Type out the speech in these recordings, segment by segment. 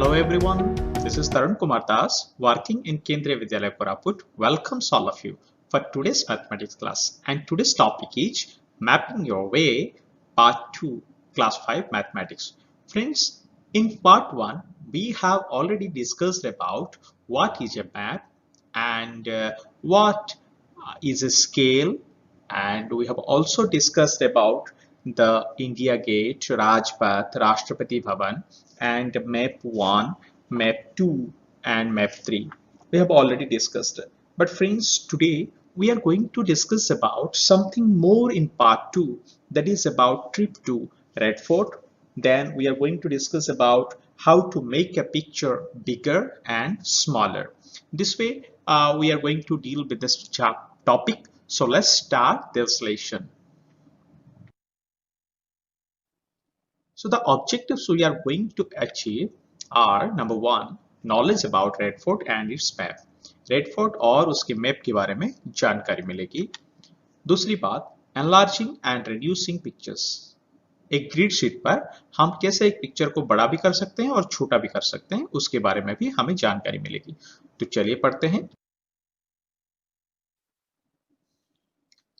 Hello everyone, this is Tarun Kumar Das working in Kendriya Vidyalaya Koraput. Welcomes all of you for today's mathematics class, and today's topic is Mapping Your Way Part 2 Class 5 Mathematics. Friends, in Part 1 we have already discussed about what is a map and what is a scale, and we have also discussed about the India Gate, Rajpath, Rashtrapati Bhavan, and map 1, map 2, and map 3. We have already discussed it. But friends, today we are going to discuss about something more in part 2, that is about trip to Red Fort. Then we are going to discuss about how to make a picture bigger and smaller. This way we are going to deal with this topic. So let's start this lesson. So the objectives we are going to achieve are number 1, knowledge about Red Fort and its map. Red Fort और उसके map के बारे में जानकारी मिलेगी. दूसरी बात, enlarging and reducing pictures. एक ग्रिड शीट पर हम कैसे एक पिक्चर को बड़ा भी कर सकते हैं और छोटा भी कर सकते हैं, उसके बारे में भी हमें जानकारी मिलेगी. तो चलिए पढ़ते हैं.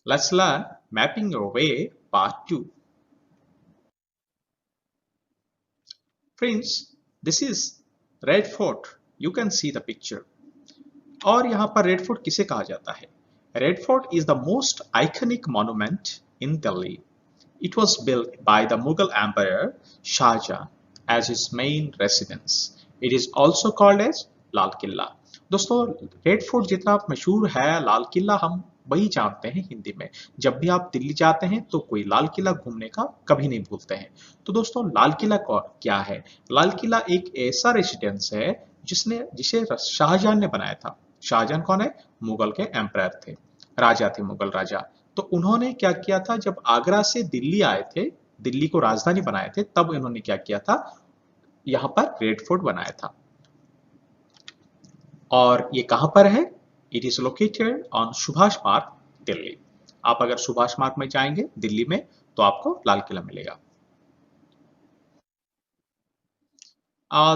Let's learn mapping your way part 2. Friends, this is Red Fort. You can see the picture. और यहाँ पर रेड फोर्ट किसे कहा जाता है? Red fort is the most iconic monument in Delhi. It was built by the Mughal Emperor Shah Jahan as his main residence. It is also called as Lal Qila. दोस्तों, red fort जितना मशहूर है, लाल किला हम वही जानते हैं हिंदी में. जब भी आप दिल्ली जाते हैं तो कोई लाल किला घूमने का कभी नहीं भूलते हैं. तो दोस्तों, लाल किला क्या है? लाल किला एक ऐसा रेसिडेंस है जिसे शाहजहां ने बनाया था. शाहजहां कौन है? मुगल के एम्परर थे, राजा थे, मुगल राजा. तो उन्होंने क्या किया था, जब आगरा से दिल्ली आए थे, दिल्ली को राजधानी बनाए थे, तब इन्होंने क्या किया था, यहां पर रेड फोर्ट बनाया था. और ये कहां पर है? It is located on Subhash मार्ग, दिल्ली. आप अगर सुभाष मार्ग में जाएंगे दिल्ली में तो आपको लाल किला मिलेगा.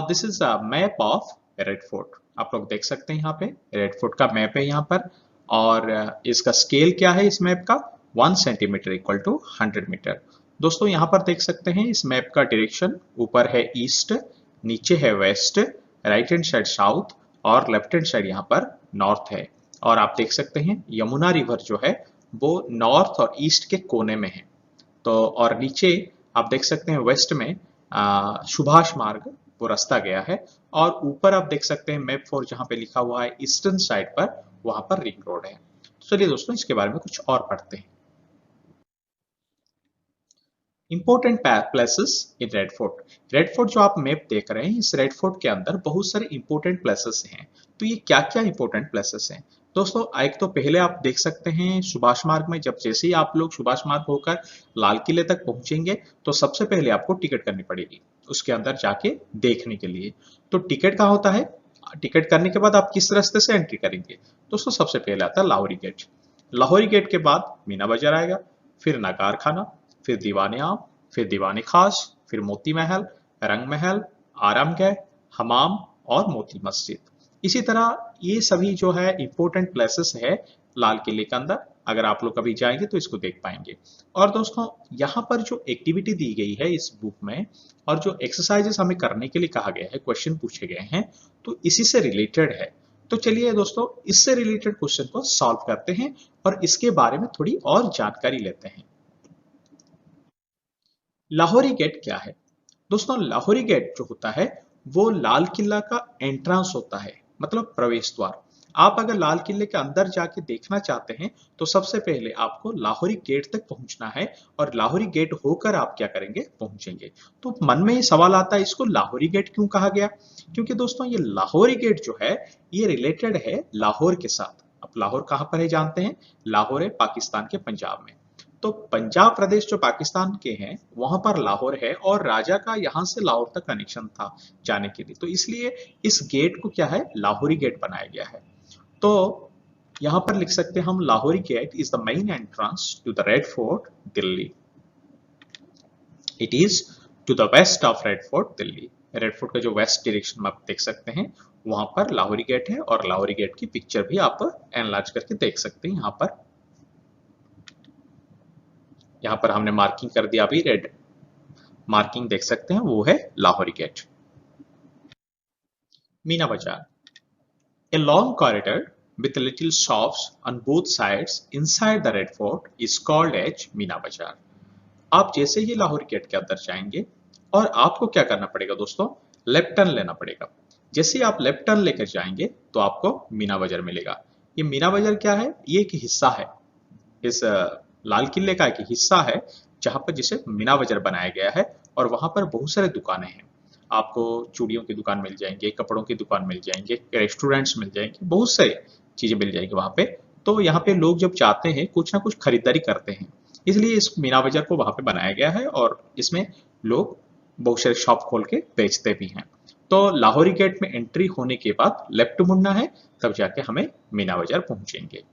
This is a map of Red fort. आप लोग देख सकते हैं, यहाँ पे रेड फोर्ट का मैप है यहाँ पर. और इसका स्केल क्या है इस मैप का? 1 सेंटीमीटर इक्वल टू 100 मीटर. दोस्तों, यहाँ पर देख सकते हैं इस मैप का डायरेक्शन ऊपर है ईस्ट, नीचे है west, right hand side south और लेफ्ट हैंड साइड यहाँ पर नॉर्थ है. और आप देख सकते हैं यमुना रिवर जो है वो नॉर्थ और ईस्ट के कोने में है. तो और नीचे आप देख सकते हैं वेस्ट में सुभाष मार्ग वो रास्ता गया है. और ऊपर आप देख सकते हैं मैप 4 जहां पे लिखा हुआ है ईस्टर्न साइड पर, वहां पर रिंग रोड है. तो चलिए दोस्तों, इसके बारे में कुछ और पढ़ते हैं. Important places in red fort. Red fort जो आप मैप देख रहे हैं, इस रेड फोर्ट के अंदर बहुत सारे इंपोर्टेंट प्लेसेस हैं. तो ये क्या क्या इंपोर्टेंट प्लेसेस हैं? दोस्तों, एक तो पहले आप देख सकते हैं सुभाष मार्ग में, जब जैसे ही आप लोग सुभाष मार्ग होकर लाल किले तक पहुंचेंगे तो सबसे पहले आपको टिकट करनी पड़ेगी उसके अंदर जाके देखने के लिए. तो टिकट कहाँ होता है? टिकट करने के बाद आप किस रास्ते से एंट्री करेंगे? दोस्तों, सबसे पहले आता है लाहौरी गेट. लाहौरी गेट के बाद मीना बाजार आएगा, फिर नगार खाना, फिर दीवाने आम, फिर दीवाने खास, फिर मोती महल, रंग महल, आरामगह, हमाम और मोती मस्जिद. इसी तरह ये सभी जो है इंपोर्टेंट प्लेसेस है लाल किले के अंदर. अगर आप लोग कभी जाएंगे तो इसको देख पाएंगे. और दोस्तों, यहाँ पर जो एक्टिविटी दी गई है इस बुक में और जो एक्सरसाइजेस हमें करने के लिए कहा गया है, क्वेश्चन पूछे गए हैं, तो इसी से रिलेटेड है. तो चलिए दोस्तों, इससे रिलेटेड क्वेश्चन को सॉल्व करते हैं और इसके बारे में थोड़ी और जानकारी लेते हैं. लाहौरी गेट क्या है? दोस्तों, लाहौरी गेट जो होता है वो लाल किला का एंट्रेंस होता है, मतलब प्रवेश द्वार. आप अगर लाल किले के अंदर जाके देखना चाहते हैं तो सबसे पहले आपको लाहौरी गेट तक पहुंचना है और लाहौरी गेट होकर आप क्या करेंगे? पहुंचेंगे. तो मन में ये सवाल आता है, इसको लाहौरी गेट क्यों कहा गया? क्योंकि दोस्तों, ये लाहौरी गेट जो है ये रिलेटेड है लाहौर के साथ. अब लाहौर कहां पर है जानते हैं? लाहौर है पाकिस्तान के पंजाब में. तो पंजाब प्रदेश जो पाकिस्तान के हैं वहां पर लाहौर है और राजा का यहां से लाहौर तक कनेक्शन था जाने के लिए. तो इसलिए इस गेट को क्या है? लाहौरी गेट बनाया गया है. तो यहां पर लिख सकते हैं हम, Lahori Gate is the main entrance to the Red Fort, Delhi. It is to the west of Red Fort, Delhi. Red Fort का जो वेस्ट डायरेक्शन में आप देख सकते हैं वहां पर लाहौरी गेट है और लाहौरी गेट की पिक्चर भी आप एनलार्ज करके देख सकते हैं। यहाँ पर हमने मार्किंग कर दिया, अभी रेड मार्किंग देख सकते हैं, वो है लाहौरी गेट। मीना बाजार, a long corridor with little shops on both sides inside the Red Fort is called as Meena बाजार। आप जैसे ही लाहौर गेट के अंदर जाएंगे और आपको क्या करना पड़ेगा दोस्तों, लेफ्ट टर्न लेना पड़ेगा। जैसे ही आप लेफ्ट टर्न लेकर जाएंगे तो आपको मीना बाजार मिलेगा। ये मीना बाजार क्या है, ये एक हिस्सा है, इस लाल किले का एक हिस्सा है जहां पर जिसे मीना बाजार बनाया गया है और वहां पर बहुत सारे दुकानें हैं। आपको चूड़ियों की दुकान मिल जाएंगे, कपड़ों की दुकान मिल जाएंगे, रेस्टोरेंट्स मिल जाएंगे, बहुत सारी चीजें मिल जाएंगी वहां पे। तो यहाँ पे लोग जब जाते हैं कुछ ना कुछ खरीदारी करते हैं, इसलिए इस मीना बाजार को वहां पे बनाया गया है और इसमें लोग बहुत सारे शॉप खोल के बेचते भी हैं। तो लाहौरी गेट में एंट्री होने के बाद लेफ्ट मुड़ना है, तब जाके हमें मीना बाजार पहुंचेंगे।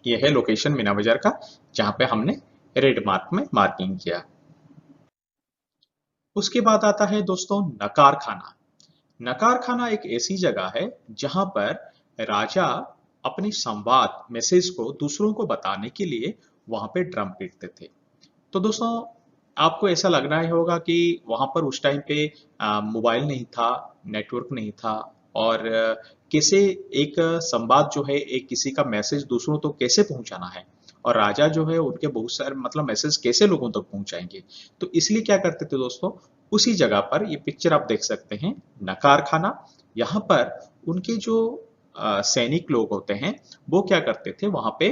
यह है लोकेशन मीना बाजार का, जहां पे हमने रेड मार्क में मार्किंग किया। उसके बाद आता है दोस्तों नकार खाना। नकार खाना एक ऐसी जगह है जहां पर राजा अपनी संवाद मैसेज को दूसरों को बताने के लिए वहां पे ड्रम पीटते थे। तो दोस्तों आपको ऐसा लग रहा होगा कि वहां पर उस टाइम पे मोबाइल नहीं था, नेटवर्क नहीं था और कैसे एक संवाद जो है, एक किसी का मैसेज दूसरों तक कैसे पहुंचाना है और राजा जो है उनके बहुत सारे मतलब मैसेज कैसे लोगों तक पहुंचाएंगे। तो इसलिए क्या करते थे दोस्तों, उसी जगह पर ये पिक्चर आप देख सकते हैं, नकार खाना। यहाँ पर उनके जो सैनिक लोग होते हैं वो क्या करते थे, वहां पे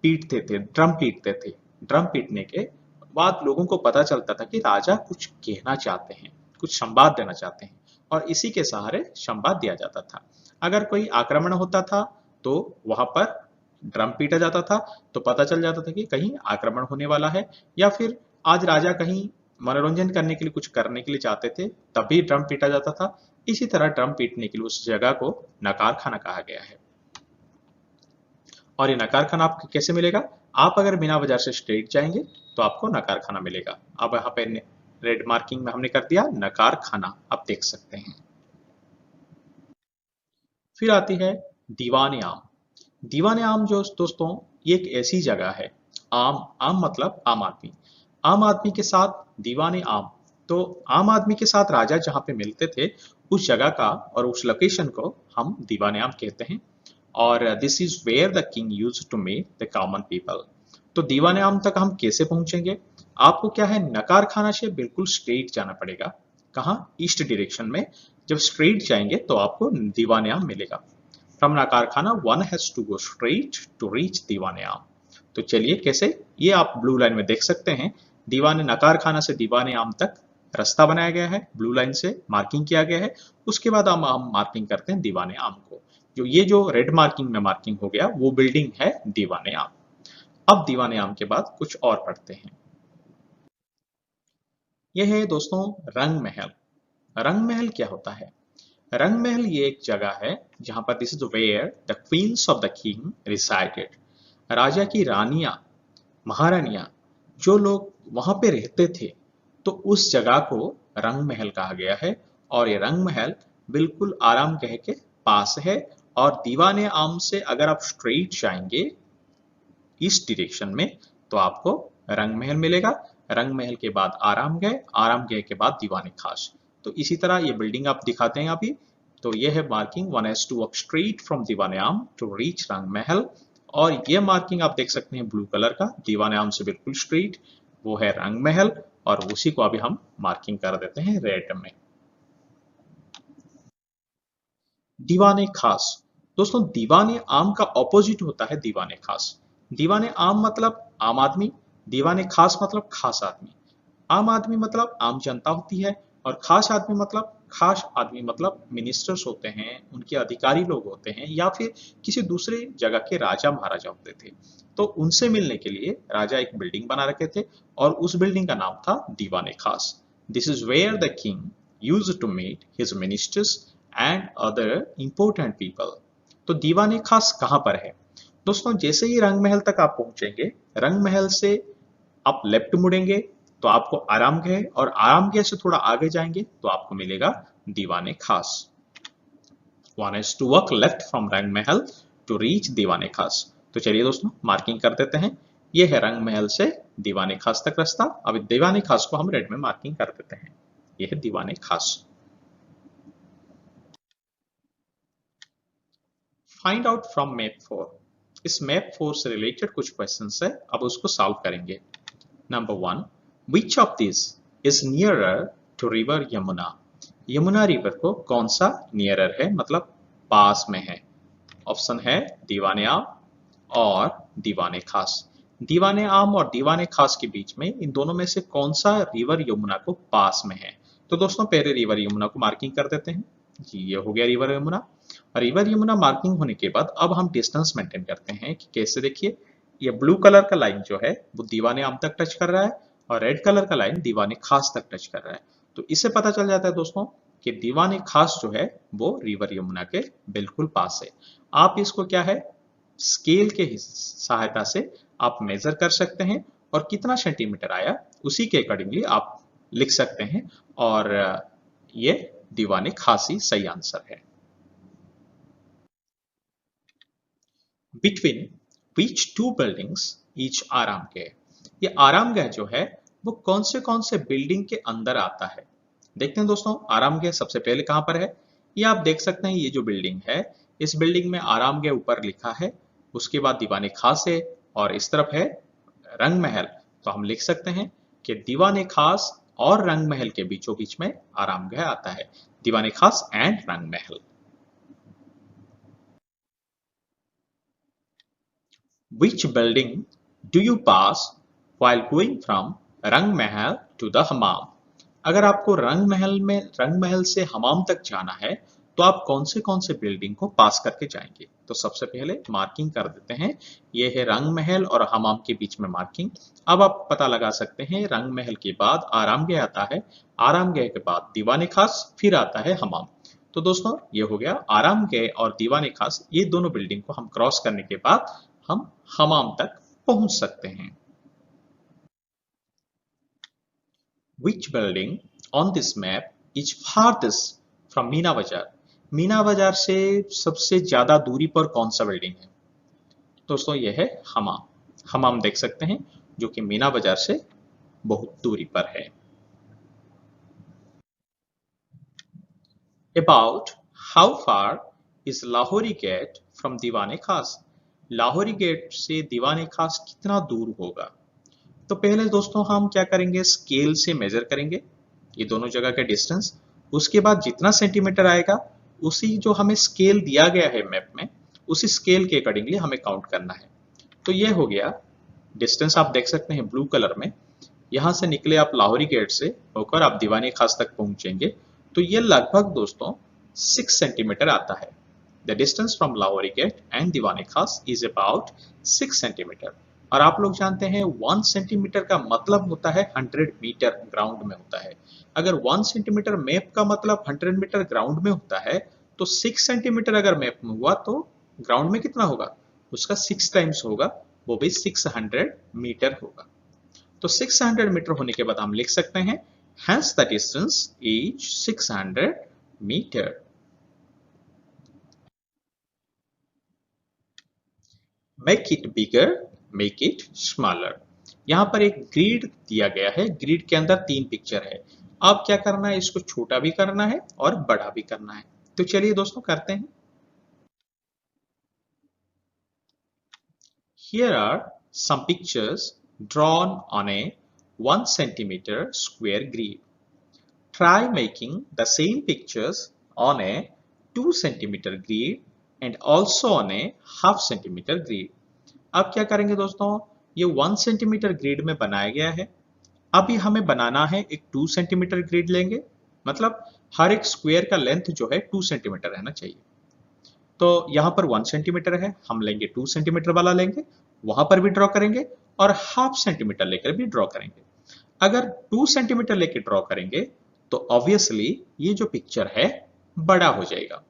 पीटते थे, ड्रम पीटते थे। ड्रम पीटने के बाद लोगों को पता चलता था कि राजा कुछ कहना चाहते हैं, कुछ संवाद देना चाहते हैं और इसी के सहारे संवाद दिया जाता था। अगर कोई आक्रमण होता था तो वहां पर ड्रम पीटा जाता था, तो पता चल जाता था कि कहीं आक्रमण होने वाला है, या फिर आज राजा कहीं मनोरंजन करने के लिए कुछ करने के लिए चाहते थे तभी ड्रम पीटा जाता था। इसी तरह ड्रम पीटने के लिए उस जगह को नकार खाना कहा गया है। और ये नकार खाना आपको कैसे मिलेगा, आप अगर मीना बाजार से स्ट्रेट जाएंगे तो आपको नकार खाना मिलेगा। अब यहाँ पे रेड मार्किंग में हमने कर दिया नकार खाना, आप देख सकते हैं। फिर आती है दीवाने आम। दीवाने आम जो दोस्तों ये एक ऐसी जगह है, आम आम मतलब आम आदमी, आम आदमी के साथ दीवाने आम। तो आम आदमी के साथ राजा जहां पे मिलते थे उस जगह का और उस लोकेशन को हम दीवाने आम कहते हैं। और this is where the king used to meet the common people. तो दीवाने आम तक हम कैसे पहुंचेंगे, आपको क्या है, नकार खाना से बिल्कुल स्ट्रेट जाना पड़ेगा। कहाँ, ईस्ट डायरेक्शन में। जब स्ट्रेट जाएंगे तो आपको दीवाने आम मिलेगा। From Naqqar Khana one has to go straight to reach Diwan-e-Aam. तो चलिए कैसे, ये आप ब्लू लाइन में देख सकते हैं, दीवाने नकार खाना से दीवाने आम तक रास्ता बनाया गया है, ब्लू लाइन से मार्किंग किया गया है। उसके बाद हम मार्किंग करते हैं दीवाने आम को। जो रेड मार्किंग में मार्किंग हो गया वो बिल्डिंग है दीवाने आम। अब दीवाने आम के बाद कुछ और पढ़ते हैं। यह है दोस्तों रंग महल। रंग महल क्या होता है, रंग महल ये एक जगह है जहां पर this is where the queens of the king resided. राजा की रानियां, महारानियां, जो लोग वहां पे रहते थे, तो उस जगह को रंग महल कहा गया है। और ये रंग महल बिल्कुल आराम कह के पास है। और दीवाने आम से अगर आप स्ट्रेट जाएंगे ईस्ट डायरेक्शन में तो आपको रंग महल मिलेगा। रंग महल के बाद आराम गए, आराम गए के बाद दीवाने खास। तो इसी तरह ये बिल्डिंग आप दिखाते हैं अभी। तो ये है marking, one has to walk straight from Diwan-e-Aam to reach रंग महल। और ये मार्किंग आप देख सकते हैं ब्लू कलर का, दीवाने आम से बिल्कुल स्ट्रेट, वो है रंग महल। और उसी को अभी हम मार्किंग कर देते हैं रेड में। दीवाने खास, दोस्तों दीवाने आम का ऑपोजिट होता है दीवाने खास। दीवाने आम मतलब आम आदमी, दीवाने खास मतलब खास आदमी। आम आदमी मतलब आम जनता होती है और खास आदमी मतलब खास आदमी मतलब मिनिस्टर्स होते हैं, उनके अधिकारी लोग होते हैं, या फिर किसी दूसरे जगह के राजा महाराजा होते थे। तो उनसे मिलने के लिए राजा एक बिल्डिंग बना रखे थे और उस बिल्डिंग का नाम था Diwan-e-Khas. This is where the king used to meet his ministers and other important people. तो दीवाने खास कहां पर है दोस्तों, जैसे ही रंग महल तक आप पहुंचेंगे, रंग महल से आप लेफ्ट मुड़ेंगे तो आपको आरामगह, और आरामगह से थोड़ा आगे जाएंगे तो आपको मिलेगा दीवाने खास। One is to walk left from रंग महल to reach दीवाने खास। तो चलिए दोस्तों मार्किंग कर देते हैं। ये है रंग महल से दीवाने खास तक रास्ता। अब दीवाने खास को हम रेड में मार्किंग कर देते हैं। ये है दीवाने खास। Find out from map 4। इस मैप 4 से रिलेटेड कुछ क्वेश्चंस है, अब उसको सॉल्व करेंगे। Number 1, which of this is nearer to river Yamuna. Yamuna river को कौन सा नियरर है, मतलब पास में है। ऑप्शन है दीवाने आम और दीवाने खास। दीवाने आम और दीवाने खास के बीच में इन दोनों में से कौन सा रिवर यमुना को पास में है। तो दोस्तों पहले रिवर यमुना को मार्किंग कर देते हैं जी। ये हो गया river Yamuna. River Yamuna marking होने के बाद अब हम डिस्टेंस मेंटेन करते हैं कि कैसे। देखिए ये ब्लू कलर का लाइन जो है वो दीवाने आम तक टच कर रहा है और रेड कलर का लाइन दीवाने खास तक टच कर रहा है। तो इससे पता चल जाता है दोस्तों कि दीवाने खास जो है वो रिवर यमुना के बिल्कुल पास है। आप इसको क्या है स्केल के सहायता से आप मेजर कर सकते हैं और कितना सेंटीमीटर आया उसी के अकॉर्डिंगली आप लिख सकते हैं, और ये दीवाने खास ही सही आंसर है। Between which two buildings is Aramgah. ये आरामगह जो है वो कौन से बिल्डिंग के अंदर आता है। देखते हैं दोस्तों आरामगह सबसे पहले कहां पर है। ये आप देख सकते हैं, ये जो बिल्डिंग है इस बिल्डिंग में आरामगह ऊपर लिखा है, उसके बाद दीवाने खास है और इस तरफ है रंग महल। तो हम लिख सकते हैं कि दीवाने खास और रंग महल के बीचों बीच में आरामगह आता है। दीवाने खास एंड रंग महल। Which building do you pass while going from रंग महल to the हमाम। अगर आपको रंग महल से हमाम तक जाना है तो आप कौन से बिल्डिंग को पास करके जाएंगे। तो सबसे पहले मार्किंग कर देते हैं। ये है रंग महल और हमाम के बीच में मार्किंग। अब आप पता लगा सकते हैं रंग महल के बाद आरामगह आता है, आरामगह के बाद दीवाने खास, फिर आता है हमाम। तो दोस्तों ये हो गया आरामगह और दीवाने खास, ये दोनों बिल्डिंग को हम क्रॉस करने के बाद हम हमाम तक पहुंच सकते हैं। Which building on this map is farthest from Meena बाजार। मीना बाजार से सबसे ज्यादा दूरी पर कौन सा बिल्डिंग है। दोस्तों यह है हमाम। हमाम देख सकते हैं जो कि मीना बाजार से बहुत दूरी पर है। About how far is Lahori Gate from दीवाने खास। लाहौरी गेट से दीवाने खास कितना दूर होगा। तो पहले दोस्तों हम क्या करेंगे स्केल से मेजर करेंगे ये दोनों जगह का डिस्टेंस। उसके बाद जितना सेंटीमीटर आएगा उसी जो हमें स्केल दिया गया है मैप में उसी स्केल के अकॉर्डिंगली हमें काउंट करना है। तो ये हो गया डिस्टेंस। आप देख सकते हैं ब्लू कलर में, यहां से निकले आप लाहौरी गेट से होकर आप दीवाने खास तक पहुंचेंगे तो ये लगभग दोस्तों 6 सेंटीमीटर आता है। The distance from Lahori Gate and Diwan-e-Khas is about 6 centimetre. और आप लोग जानते हैं 1 सेंटीमीटर का मतलब होता है 100 मीटर ग्राउंड में होता है। अगर 1 सेंटीमीटर मैप का मतलब 100 मीटर ग्राउंड में होता है तो 6 सेंटीमीटर अगर मैप में हुआ तो ग्राउंड में कितना होगा, उसका 6 टाइम्स होगा, वो भी 600 मीटर होगा। तो 600 मीटर होने के बाद हम लिख सकते हैं hence the distance is 600 metre. Make it bigger, make it smaller। यहां पर एक ग्रिड दिया गया है, ग्रिड के अंदर 3 पिक्चर है। अब क्या करना है, इसको छोटा भी करना है और बड़ा भी करना है। तो चलिए दोस्तों करते हैं। Here are some pictures drawn on a 1 centimeter square grid. Try making the same pictures on a 2 centimeter grid and also on a half centimeter grid। अब क्या करेंगे दोस्तों, ये 1 सेंटीमीटर ग्रिड में बनाया गया है। अभी हमें बनाना है एक 2 सेंटीमीटर ग्रिड लेंगे, मतलब हर एक स्क्वायर का लेंथ जो है 2 सेंटीमीटर रहना चाहिए। तो यहां पर 1 सेंटीमीटर है, हम लेंगे 2 सेंटीमीटर वाला लेंगे, वहां पर भी ड्रॉ करेंगे और हाफ सेंटीमीटर लेकर भी ड्रॉ करेंगे। अगर 2 सेंटीमीटर लेकर ड्रॉ करेंगे तो ऑब्वियसली ये जो पिक्चर है बड़ा हो जाएगा।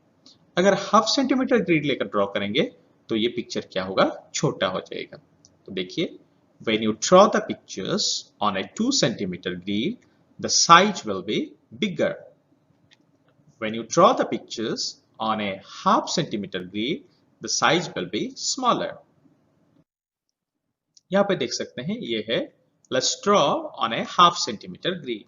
अगर हाफ सेंटीमीटर ग्रिड लेकर ड्रॉ करेंगे तो ये पिक्चर क्या होगा, छोटा हो जाएगा। तो देखिए When you draw the pictures on a 2 centimeter grid, the size will be bigger. When you draw the pictures on a half centimeter grid, the size will be smaller. यहाँ पे देख सकते हैं ये है let's draw on a half centimeter grid.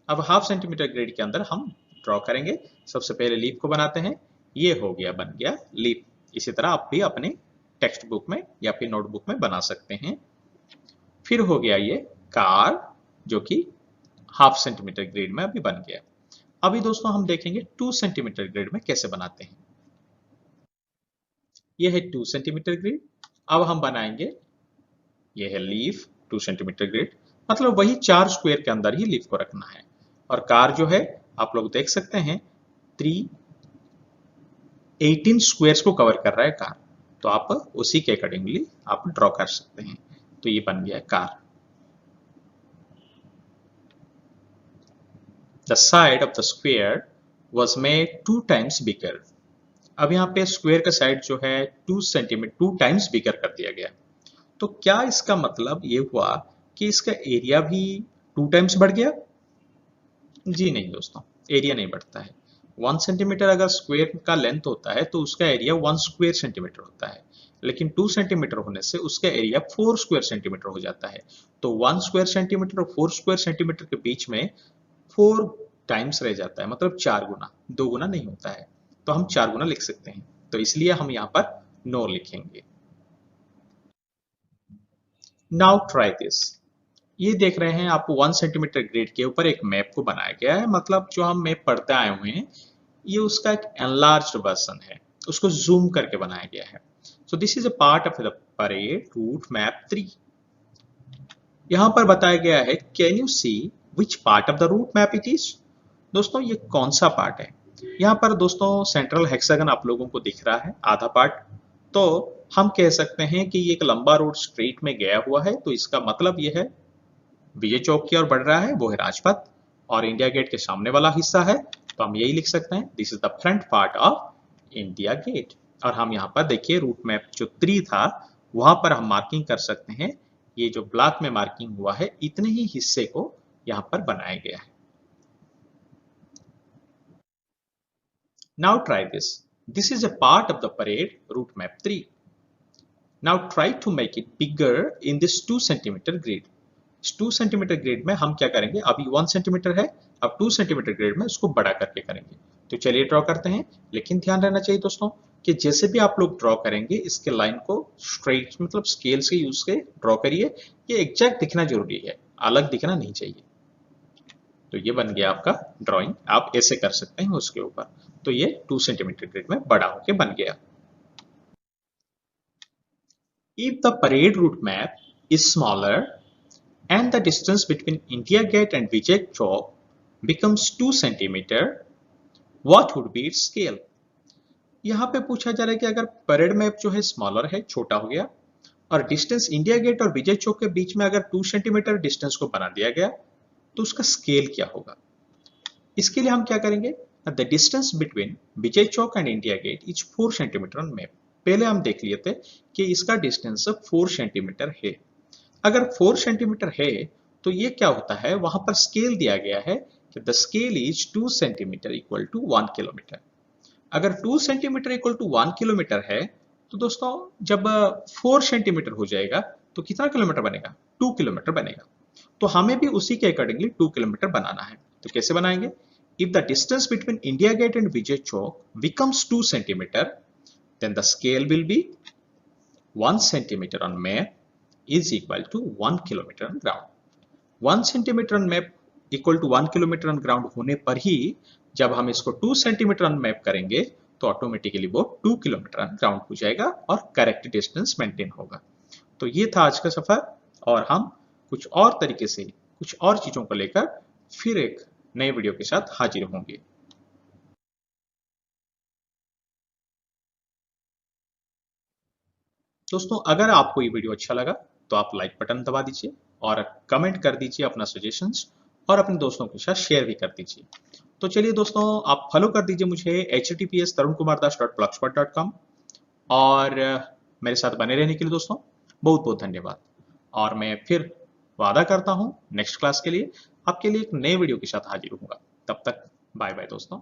अब half centimetre grid के अंदर हम ड्रॉ करेंगे. सबसे पहले लीफ को बनाते हैं. ये हो गया, बन गया लीफ. इसी तरह आप भी अपने टेक्स्ट बुक में या फिर नोटबुक में बना सकते हैं. फिर हो गया ये कार, जो कि हाफ सेंटीमीटर ग्रिड में अभी बन गया. अभी दोस्तों हम देखेंगे 2 सेंटीमीटर ग्रिड में कैसे बनाते हैं. ये है 2 सेंटीमीटर ग्रिड. अब हम बनाएंगे, ये है लीफ 2 सेंटीमीटर ग्रिड, मतलब वही 4 स्क्वायर के अंदर ही लीफ को रखना है. और कार जो है आप लोग देख सकते हैं 18 स्क्वायर्स को कवर कर रहा है कार. तो आप उसी के अकॉर्डिंगली आप ड्रॉ कर सकते हैं. तो ये बन गया car. The side of the square was made 2 times bigger. अब यहाँ पे स्क्वायर का साइड जो है 2 सेंटीमीटर 2 टाइम्स बिगर कर दिया गया. तो क्या इसका मतलब ये हुआ कि इसका एरिया भी 2 टाइम्स बढ़ गया? जी नहीं दोस्तों, एरिया नहीं बढ़ता है. 1 सेंटीमीटर अगर स्क्वायर का लेंथ होता है तो उसका एरिया 1 स्क्वायर सेंटीमीटर होता है. लेकिन 2 सेंटीमीटर होने से उसका एरिया 4 स्क्वायर सेंटीमीटर हो जाता है. तो 1 स्क्वायर सेंटीमीटर और 4 स्क्वायर सेंटीमीटर के बीच में 4 टाइम्स रह जाता है, मतलब 4 गुना, 2 गुना नहीं होता है. तो हम 4 गुना लिख सकते हैं. तो इसलिए हम यहाँ पर 9 लिखेंगे. Now try this. ये देख रहे हैं आप 1 सेंटीमीटर ग्रिड के ऊपर एक मैप को बनाया गया है. मतलब जो हम मैप पढ़ते आए हुए हैं ये उसका एक एनलार्ज्ड वर्जन है, उसको जूम करके बनाया गया है. So this is a part of the parade route map 3. यहां पर बताया गया है, can you see which part of the route map it is. दोस्तों ये कौन सा पार्ट है? यहाँ पर दोस्तों सेंट्रल हेक्सागन आप लोगों को दिख रहा है, आधा पार्ट. तो हम कह सकते हैं कि ये एक लंबा रोड स्ट्रेट में गया हुआ है. तो इसका मतलब ये है विजय चौक की ओर बढ़ रहा है, वो है राजपथ, और इंडिया गेट के सामने वाला हिस्सा है. तो हम यही लिख सकते हैं, this is the front part of India Gate. और हम यहाँ पर देखिए रूट मैप जो 3 था वहां पर हम मार्किंग कर सकते हैं. ये जो ब्लॉक में मार्किंग हुआ है इतने ही हिस्से को यहाँ पर बनाया गया है. Now try this. This is a part of the parade route map 3. Now try to make it bigger in this 2 centimeter grid. इस 2 सेंटीमीटर ग्रिड में हम क्या करेंगे, अभी 1 सेंटीमीटर है, अब 2 सेंटीमीटर ग्रिड में उसको बड़ा करके करेंगे. तो चलिए ड्रॉ करते हैं. लेकिन ध्यान रहना चाहिए दोस्तों कि जैसे भी आप लोग ड्रॉ करेंगे इसके लाइन को स्ट्रेट मतलब स्केल से यूज के ड्रॉ करिए. ये एग्जैक्ट दिखना जरूरी है, अलग दिखना नहीं चाहिए. तो ये बन गया आपका ड्राइंग. आप ऐसे कर सकते हैं उसके ऊपर. तो ये 2 सेंटीमीटर ग्रिड में बड़ा होके बन गया. If the parade route map is smaller and the distance between India Gate and Vijay Chowk becomes 2 centimeter, what would be its scale? यहाँ पे पूछा जा रहा है कि अगर परेड मैप जो है स्मॉलर है, छोटा हो गया, और डिस्टेंस इंडिया गेट और विजय चौक के बीच में अगर 2 सेंटीमीटर डिस्टेंस को बना दिया गया तो उसका स्केल क्या होगा. इसके लिए हम क्या करेंगे, the distance between Vijay Chowk and India Gate is 4 centimetre on map. पहले हम देख लिए थे कि इसका डिस्टेंस 4 सेंटीमीटर है. अगर 4 सेंटीमीटर है तो ये क्या होता है, वहां पर स्केल दिया गया है कि the scale is 2 centimetre equal to 1 kilometre. अगर 2 सेंटीमीटर इक्वल टू 1 किलोमीटर है तो दोस्तों जब 4 सेंटीमीटर हो जाएगा तो कितना किलोमीटर बनेगा, 2 किलोमीटर बनेगा. तो हमें भी उसी के अकॉर्डिंगली 2 किलोमीटर बनाना है. तो कैसे बनाएंगे, if the distance between India Gate and Vijay Chowk becomes 2 centimetre then the scale will be 1 centimeter on map is equal to 1 kilometer on ground. 1 centimeter on map equal to 1 kilometer on ground होने पर ही जब हम इसको 2 centimetre on map करेंगे तो automatically वो 2 kilometre on ground हो जाएगा और करेक्ट डिस्टेंस मेंटेन होगा. तो ये था आज का सफर, और हम कुछ और तरीके से कुछ और चीजों को लेकर फिर एक नए वीडियो के साथ हाजिर होंगे. दोस्तों अगर आपको ये वीडियो अच्छा लगा तो आप लाइक बटन दबा दीजिए और कमेंट कर दीजिए अपना सजेशंस, और अपने दोस्तों के साथ शेयर भी कर दीजिए. तो चलिए दोस्तों आप फॉलो कर दीजिए मुझे https tarunkumardas.blogspot.com, और मेरे साथ बने रहने के लिए दोस्तों बहुत बहुत धन्यवाद. और मैं फिर वादा करता हूँ नेक्स्ट क्लास के लिए आपके लिए एक नए वीडियो के साथ हाजिर होऊंगा। तब तक बाय बाय दोस्तों।